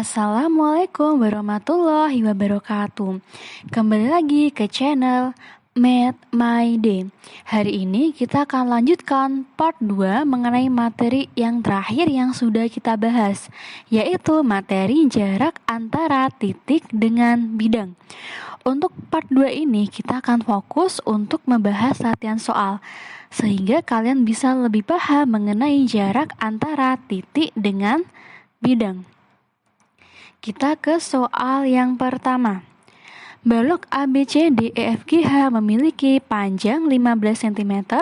Assalamualaikum warahmatullahi wabarakatuh. Kembali lagi ke channel Math My Day. Hari ini kita akan lanjutkan part 2 mengenai materi yang terakhir yang sudah kita bahas, yaitu materi jarak antara titik dengan bidang. Untuk part 2 ini kita akan fokus untuk membahas latihan soal, sehingga kalian bisa lebih paham mengenai jarak antara titik dengan bidang. Kita ke soal yang pertama. Balok ABCDEFGH memiliki panjang 15 cm,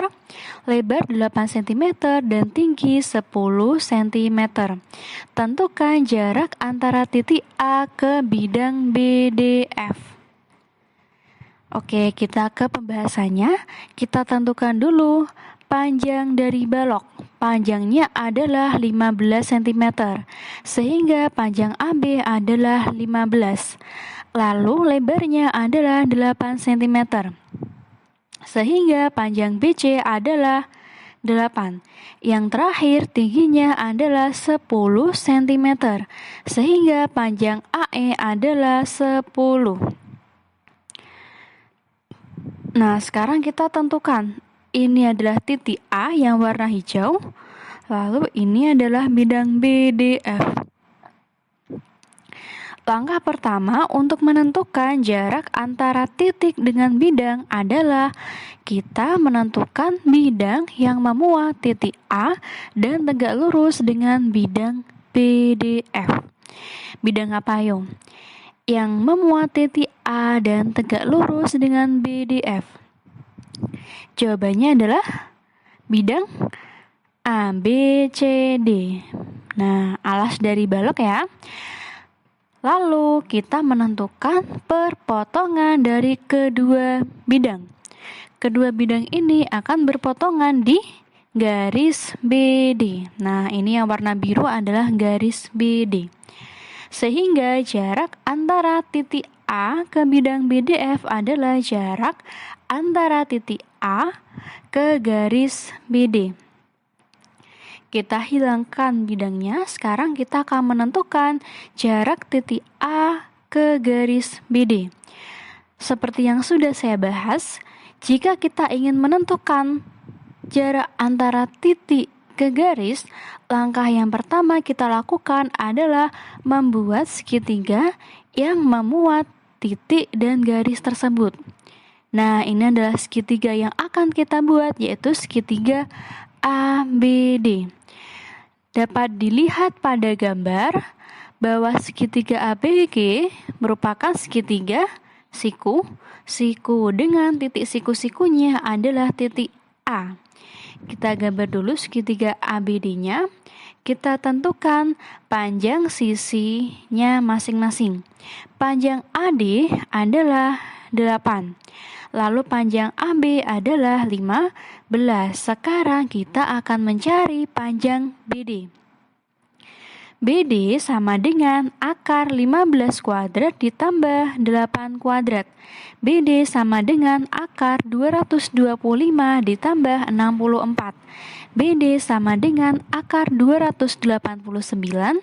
lebar 8 cm, dan tinggi 10 cm. Tentukan jarak antara titik A ke bidang BDF. Oke, kita ke pembahasannya. Kita tentukan dulu panjang dari balok. Panjangnya adalah 15 cm, sehingga panjang AB adalah 15. Lalu lebarnya adalah 8 cm, sehingga panjang BC adalah 8. Yang terakhir tingginya adalah 10 cm, sehingga panjang AE adalah 10. Nah, sekarang kita tentukan. Ini adalah titik A yang warna hijau, lalu ini adalah bidang BDF. Langkah pertama untuk menentukan jarak antara titik dengan bidang adalah kita menentukan bidang yang memuat titik A dan tegak lurus dengan bidang BDF. Bidang apa yuk? Yang memuat titik A dan tegak lurus dengan BDF. Jawabannya adalah bidang ABCD. Nah, alas dari balok ya. Lalu kita menentukan perpotongan dari kedua bidang. Kedua bidang ini akan berpotongan di garis BD. Nah, ini yang warna biru adalah garis BD. Sehingga jarak antara titik A ke bidang BDF adalah jarak antara titik A ke garis BD. Kita hilangkan bidangnya. Sekarang kita akan menentukan jarak titik A ke garis BD. Seperti yang sudah saya bahas, jika kita ingin menentukan jarak antara titik ke garis, langkah yang pertama kita lakukan adalah membuat segitiga yang memuat titik dan garis tersebut. Nah, ini adalah segitiga yang akan kita buat, yaitu segitiga ABD. Dapat dilihat pada gambar bahwa segitiga ABG merupakan segitiga siku. Siku dengan titik siku-sikunya adalah titik A. Kita gambar dulu segitiga ABD-nya. Kita tentukan panjang sisinya masing-masing. Panjang AD adalah 8. Lalu panjang AB adalah 15. Sekarang kita akan mencari panjang BD. BD sama dengan akar 15 kuadrat ditambah 8 kuadrat. BD sama dengan akar 225 ditambah 64. BD sama dengan akar 289.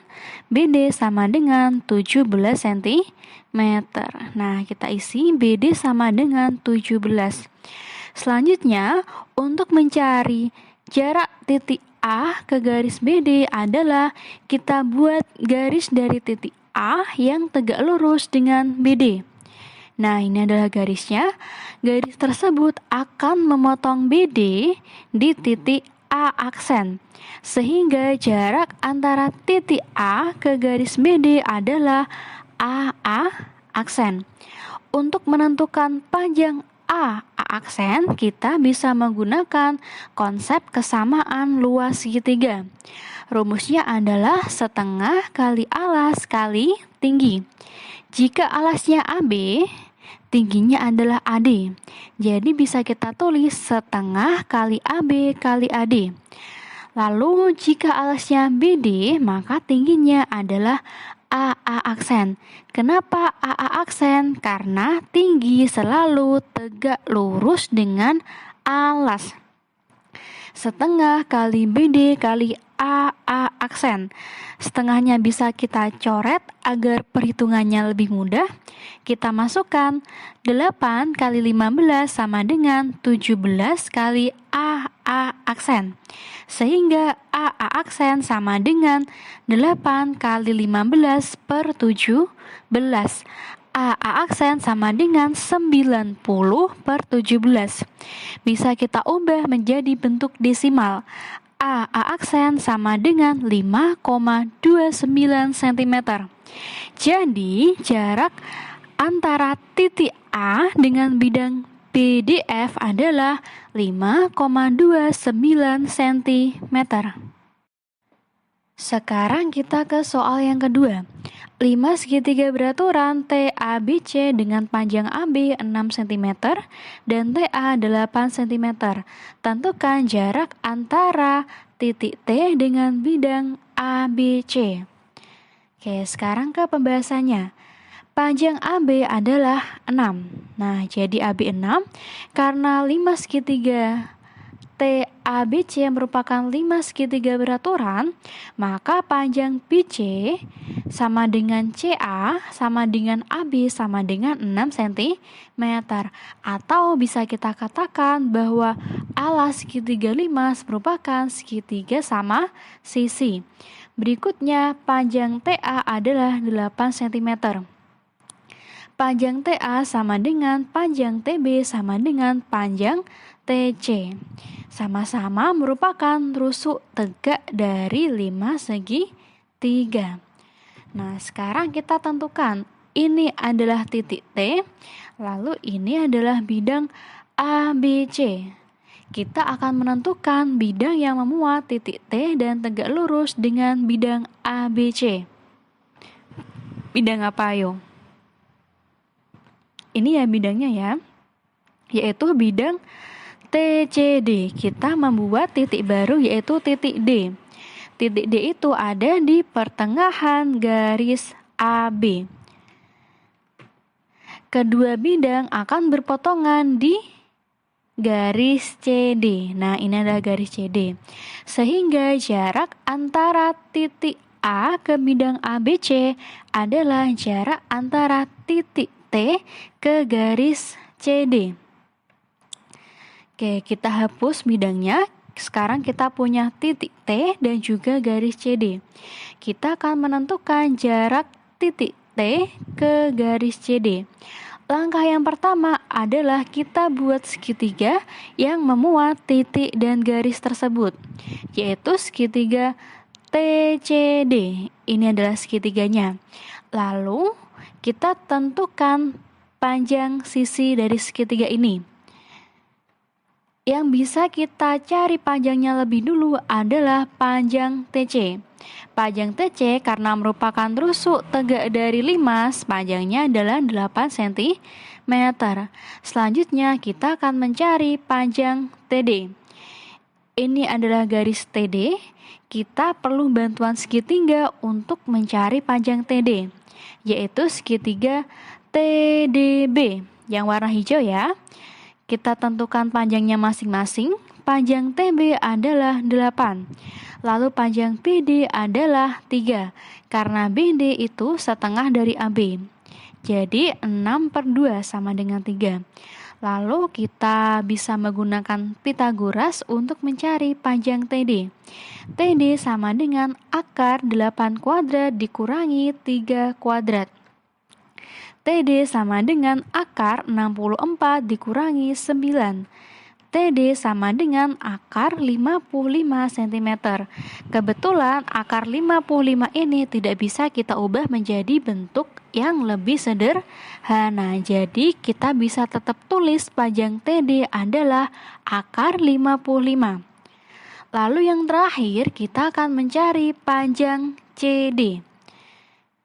BD sama dengan 17 cm. Nah, kita isi BD sama dengan 17. Selanjutnya, untuk mencari jarak titik A ke garis BD adalah kita buat garis dari titik A yang tegak lurus dengan BD. Nah, ini adalah garisnya. Garis tersebut akan memotong BD di titik A aksen, sehingga jarak antara titik A ke garis BD adalah AA aksen. Untuk menentukan panjang A aksen, kita bisa menggunakan konsep kesamaan luas segitiga. Rumusnya adalah setengah kali alas kali tinggi. Jika alasnya AB, tingginya adalah AD. Jadi bisa kita tulis setengah kali AB kali AD. Lalu jika alasnya BD, maka tingginya adalah AA aksen. Kenapa AA aksen? Karena tinggi selalu tegak lurus dengan alas. Setengah kali BD kali AA aksen. Setengahnya bisa kita coret agar perhitungannya lebih mudah. Kita masukkan 8 kali 15 sama dengan 17 kali AA aksen. Sehingga AA aksen sama dengan 8 kali 15 per 17. AA aksen sama dengan 90 per 17. Bisa kita ubah menjadi bentuk desimal. AA aksen sama dengan 5,29 cm. Jadi, jarak antara titik A dengan bidang BDF adalah 5,29 cm. Sekarang kita ke soal yang kedua. 5 segitiga beraturan TABC dengan panjang AB 6 cm dan TA 8 cm. Tentukan jarak antara titik T dengan bidang ABC. Oke, sekarang ke pembahasannya. Panjang AB adalah 6. Nah, jadi AB 6 karena 5 segitiga TABC merupakan 5 segitiga beraturan, maka panjang BC sama dengan CA sama dengan AB sama dengan 6 cm. Atau bisa kita katakan bahwa alas segitiga 5 merupakan segitiga sama sisi. Berikutnya, panjang TA adalah 8 cm. Panjang TA sama dengan panjang TB sama dengan panjang TC. Sama-sama merupakan rusuk tegak dari 5 segitiga. Nah, sekarang kita tentukan ini adalah titik T, lalu ini adalah bidang ABC. Kita akan menentukan bidang yang memuat titik T dan tegak lurus dengan bidang ABC. Bidang apa, ayo? Ini ya bidangnya ya, yaitu bidang TCD. Kita membuat titik baru yaitu titik D. Titik D itu ada di pertengahan garis AB. Kedua bidang akan berpotongan di garis CD. Nah, ini adalah garis CD. Sehingga jarak antara titik A ke bidang ABC adalah jarak antara titik T ke garis CD. Oke, kita hapus bidangnya. Sekarang kita punya titik T dan juga garis CD. Kita akan menentukan jarak titik T ke garis CD. Langkah yang pertama adalah kita buat segitiga yang memuat titik dan garis tersebut, yaitu segitiga TCD. Ini adalah segitiganya. Lalu, kita tentukan panjang sisi dari segitiga ini. Yang bisa kita cari panjangnya lebih dulu adalah panjang TC. Panjang TC karena merupakan rusuk tegak dari 5, panjangnya adalah 8 cm. Selanjutnya kita akan mencari panjang TD. Ini adalah garis TD. Kita perlu bantuan segitiga untuk mencari panjang TD, yaitu segitiga TDB yang warna hijau ya. Kita tentukan panjangnya masing-masing. Panjang TB adalah 8. Lalu panjang BD adalah 3. Karena BD itu setengah dari AB. Jadi 6/2 sama dengan 3. Lalu kita bisa menggunakan Pythagoras untuk mencari panjang TD. TD sama dengan akar 8 kuadrat dikurangi 3 kuadrat. TD sama dengan akar 64 dikurangi 9. TD sama dengan akar 55 cm. Kebetulan akar 55 ini tidak bisa kita ubah menjadi bentuk yang lebih sederhana. Jadi kita bisa tetap tulis panjang TD adalah akar 55. Lalu yang terakhir kita akan mencari panjang CD.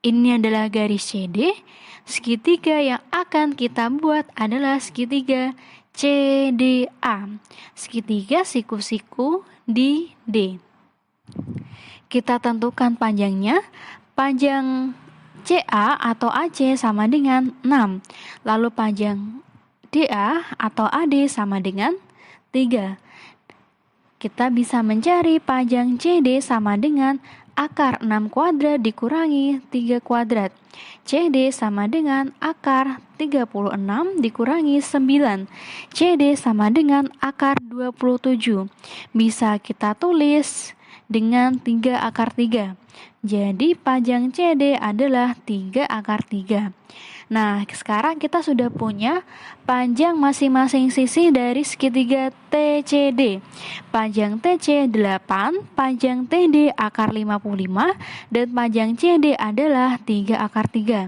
Ini adalah garis CD. Segitiga yang akan kita buat adalah segitiga CDA. Segitiga siku-siku di D. Kita tentukan panjangnya. Panjang CA atau AC sama dengan 6. Lalu panjang DA atau AD sama dengan 3. kita bisa mencari panjang CD sama dengan akar 6 kuadrat dikurangi 3 kuadrat. CD sama dengan akar 36 dikurangi 9. CD sama dengan akar 27. Bisa kita tulis dengan 3 akar 3. Jadi panjang CD adalah 3 akar 3. Nah, sekarang kita sudah punya panjang masing-masing sisi dari segitiga TCD. Panjang TC 8, panjang TD akar 55, dan panjang CD adalah 3 akar 3.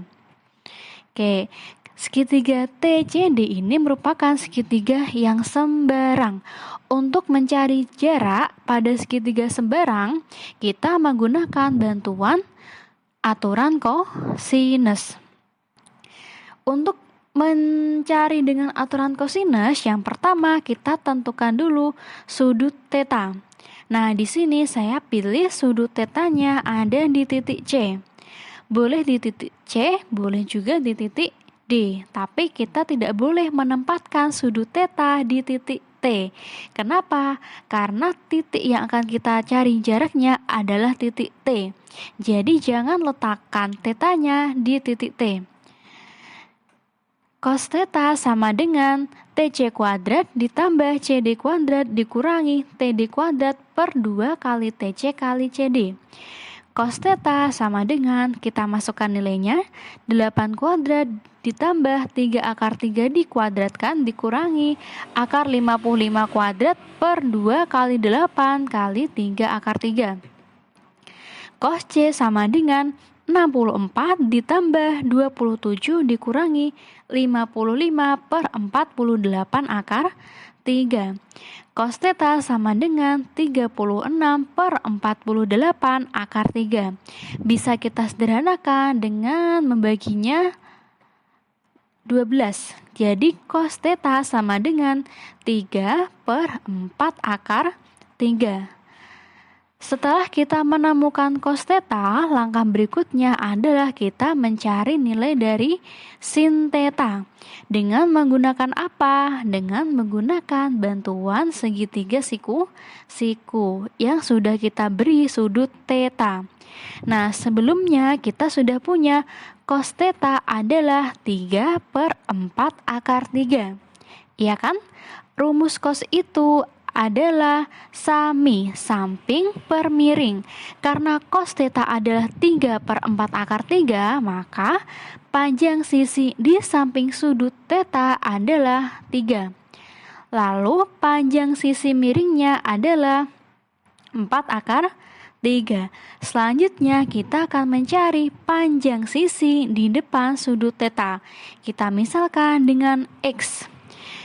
Oke, segitiga TCD ini merupakan segitiga yang sembarang. Untuk mencari jarak pada segitiga sembarang, kita menggunakan bantuan aturan kosinus. Untuk mencari dengan aturan kosinus, yang pertama kita tentukan dulu sudut theta. Nah, di sini saya pilih sudut tetanya ada di titik C. Boleh di titik C, boleh juga di titik D. Tapi kita tidak boleh menempatkan sudut theta di titik T. Kenapa? Karena titik yang akan kita cari jaraknya adalah titik T. Jadi jangan letakkan tetanya di titik T. Cos theta sama dengan TC kuadrat ditambah CD kuadrat dikurangi TD kuadrat per 2 kali TC kali CD. Cos theta sama dengan, kita masukkan nilainya, 8 kuadrat ditambah 3 akar 3 dikuadratkan dikurangi akar 55 kuadrat per 2 kali 8 kali 3 akar 3. Cos C sama dengan 64 ditambah 27 dikurangi 55 per 48 akar 3. Cos theta sama dengan 36 per 48 akar 3. Bisa kita sederhanakan dengan membaginya 12. Jadi cos theta sama dengan 3 per 4 akar 3. Setelah kita menemukan cos theta, langkah berikutnya adalah kita mencari nilai dari sin theta. Dengan menggunakan apa? Dengan menggunakan bantuan segitiga siku yang sudah kita beri sudut theta. Nah, sebelumnya kita sudah punya cos theta adalah 3 per 4 akar 3. Iya kan? Rumus cos itu adalah sami samping per miring. Karena cos theta adalah 3 per 4 akar 3, maka panjang sisi di samping sudut theta adalah 3. Lalu panjang sisi miringnya adalah 4 akar 3. Selanjutnya kita akan mencari panjang sisi di depan sudut theta. Kita misalkan dengan X.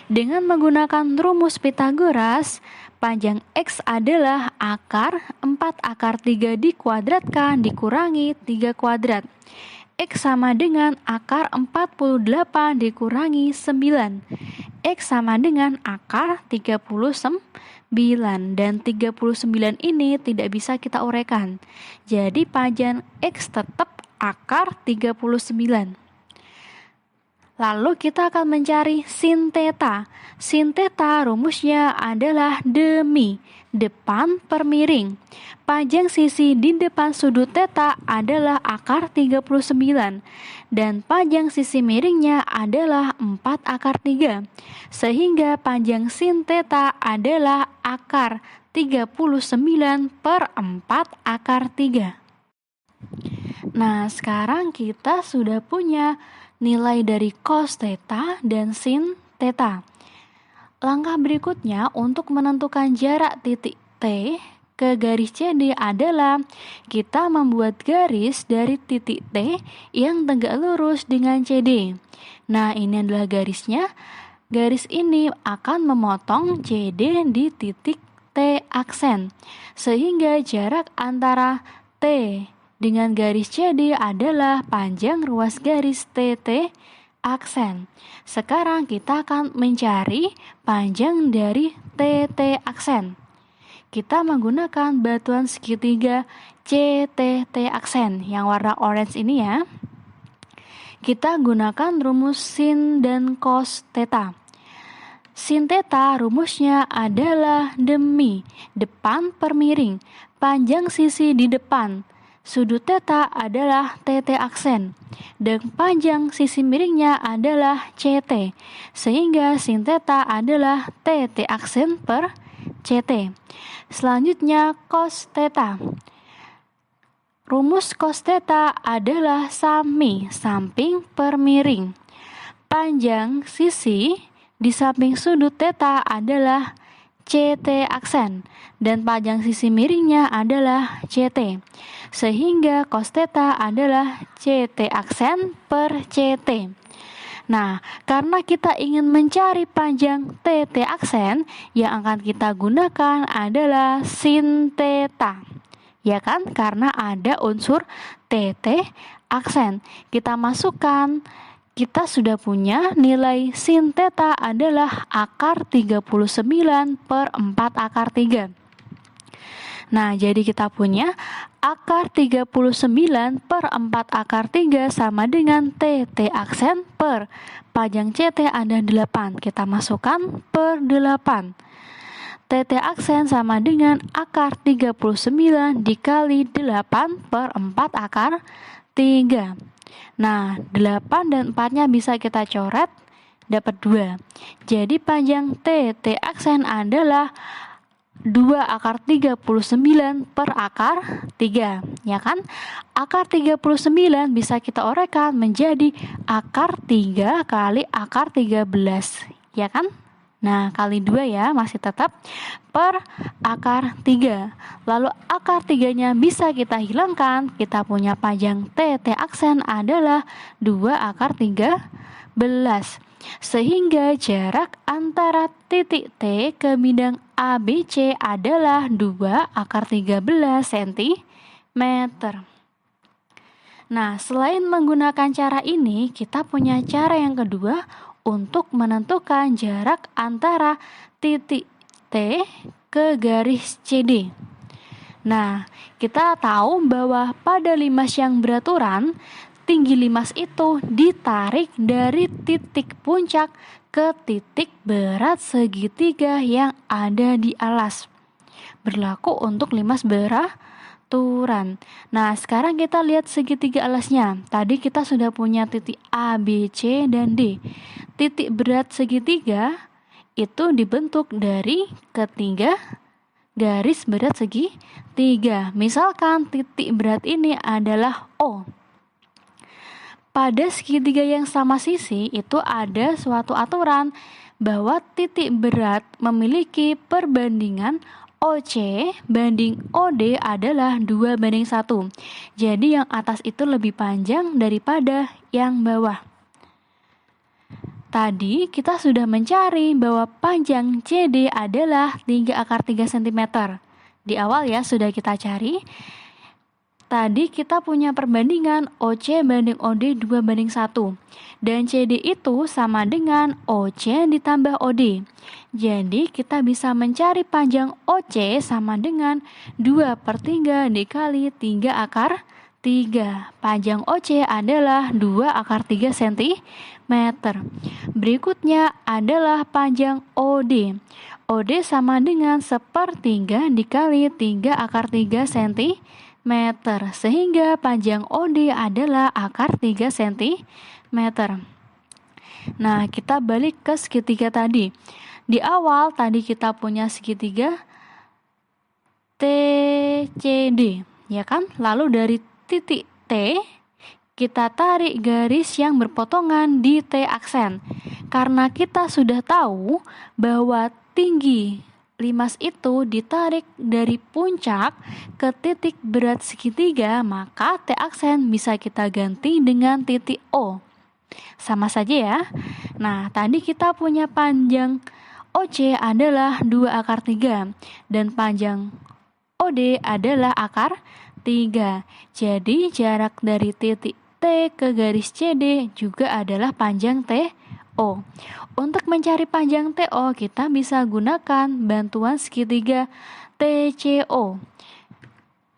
Dengan menggunakan rumus Pythagoras, panjang X adalah akar 4 akar 3 dikuadratkan dikurangi 3 kuadrat. X sama dengan akar 48 dikurangi 9. X sama dengan akar 39. Dan 39 ini tidak bisa kita uraikan. Jadi panjang X tetap akar 39. Lalu kita akan mencari sin theta. Sin theta rumusnya adalah demi depan per miring. Panjang sisi di depan sudut theta adalah akar 39 dan panjang sisi miringnya adalah 4 akar 3. Sehingga panjang sin theta adalah akar 39 per 4 akar 3. Nah, sekarang kita sudah punya nilai dari cos theta dan sin theta. Langkah berikutnya untuk menentukan jarak titik T ke garis CD adalah kita membuat garis dari titik T yang tegak lurus dengan CD. Nah, ini adalah garisnya. Garis ini akan memotong CD di titik T aksen, sehingga jarak antara T dengan garis CD adalah panjang ruas garis TT aksen. Sekarang kita akan mencari panjang dari TT aksen. Kita menggunakan batuan segitiga CTT aksen yang warna orange ini ya. Kita gunakan rumus sin dan cos theta. Sin theta rumusnya adalah demi depan per miring, panjang sisi di depan. Sudut theta adalah TT aksen dan panjang sisi miringnya adalah CT, sehingga sin theta adalah TT aksen per CT. Selanjutnya cos theta. Rumus cos theta adalah sami samping per miring. Panjang sisi di samping sudut theta adalah CT aksen dan panjang sisi miringnya adalah CT. Sehingga cos theta adalah CT aksen per CT. Nah, karena kita ingin mencari panjang TT aksen, yang akan kita gunakan adalah sin theta. Ya kan? Karena ada unsur TT aksen. Kita masukkan, kita sudah punya nilai sin theta adalah akar 39 per 4 akar 3. Nah, jadi kita punya akar 39 per 4 akar 3 sama dengan TT aksen per panjang CT ada 8. Kita masukkan per 8. TT aksen sama dengan akar 39 dikali 8 per 4 akar 3. Nah, 8 dan 4-nya bisa kita coret, dapat 2. Jadi panjang TT aksen adalah 2 akar 39 per akar 3, ya kan? Akar 39 bisa kita uraikan menjadi akar 3 kali akar 13, ya kan? Nah, kali 2 ya, masih tetap per akar 3. Lalu akar 3-nya bisa kita hilangkan, kita punya panjang TT aksen adalah 2 akar 13. Sehingga jarak antara titik T ke bidang ABC adalah 2 akar 13 cm. Nah, selain menggunakan cara ini, kita punya cara yang kedua untuk menentukan jarak antara titik T ke garis CD. Nah, kita tahu bahwa pada limas yang beraturan, tinggi limas itu ditarik dari titik puncak ke titik berat segitiga yang ada di alas. Berlaku untuk limas beraturan. Nah, sekarang kita lihat segitiga alasnya. Tadi kita sudah punya titik A, B, C, dan D. Titik berat segitiga itu dibentuk dari ketiga garis berat segitiga. Misalkan titik berat ini adalah O. Pada segitiga yang sama sisi itu ada suatu aturan bahwa titik berat memiliki perbandingan OC banding OD adalah 2:1. Jadi yang atas itu lebih panjang daripada yang bawah. Tadi kita sudah mencari bahwa panjang CD adalah 3 akar 3 cm. Di awal ya sudah kita cari. Tadi kita punya perbandingan OC banding OD 2:1. Dan CD itu sama dengan OC ditambah OD. Jadi kita bisa mencari panjang OC sama dengan 2/3 dikali 3 akar 3. Panjang OC adalah 2 akar 3 cm. Berikutnya adalah panjang OD. OD sama dengan 1/3 dikali 3 akar 3 cm. Sehingga panjang OD adalah akar 3 cm. Nah, kita balik ke segitiga tadi. Di awal tadi kita punya segitiga TCD, ya kan? Lalu dari titik T kita tarik garis yang berpotongan di T aksen. Karena kita sudah tahu bahwa tinggi limas itu ditarik dari puncak ke titik berat segitiga, maka T aksen bisa kita ganti dengan titik O. Sama saja ya. Nah, tadi kita punya panjang OC adalah 2 akar 3 dan panjang OD adalah akar 3. Jadi jarak dari titik T ke garis CD juga adalah panjang TO. Untuk mencari panjang TO, kita bisa gunakan bantuan segitiga TCO.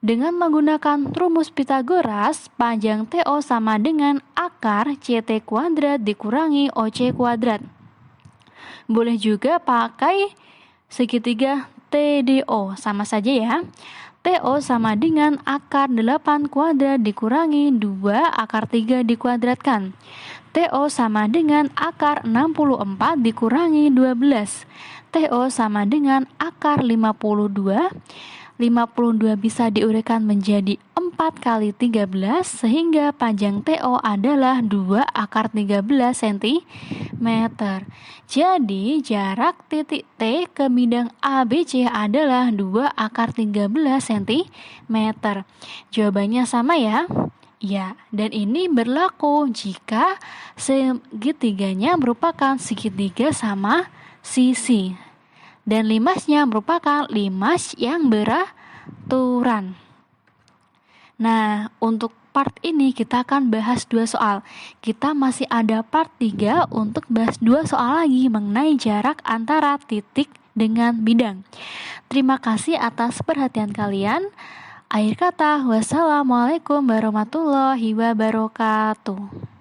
Dengan menggunakan rumus Pythagoras, panjang TO sama dengan akar CT kuadrat dikurangi OC kuadrat. Boleh juga pakai segitiga TDO, sama saja ya. TO sama dengan akar 8 kuadrat dikurangi 2 akar 3 dikuadratkan. TO sama dengan akar 64 dikurangi 12. TO sama dengan akar 52. 52 bisa diuraikan menjadi 4 kali 13 sehingga panjang TO adalah 2 akar 13 cm. Jadi jarak titik T ke bidang ABC adalah 2 akar 13 cm. Jawabannya sama ya? Ya, dan ini berlaku jika segitiganya merupakan segitiga sama sisi. Dan limasnya merupakan limas yang beraturan. Nah, untuk part ini kita akan bahas 2 soal. Kita masih ada part 3 untuk bahas 2 soal lagi mengenai jarak antara titik dengan bidang. Terima kasih atas perhatian kalian. Akhir kata, wassalamualaikum warahmatullahi wabarakatuh.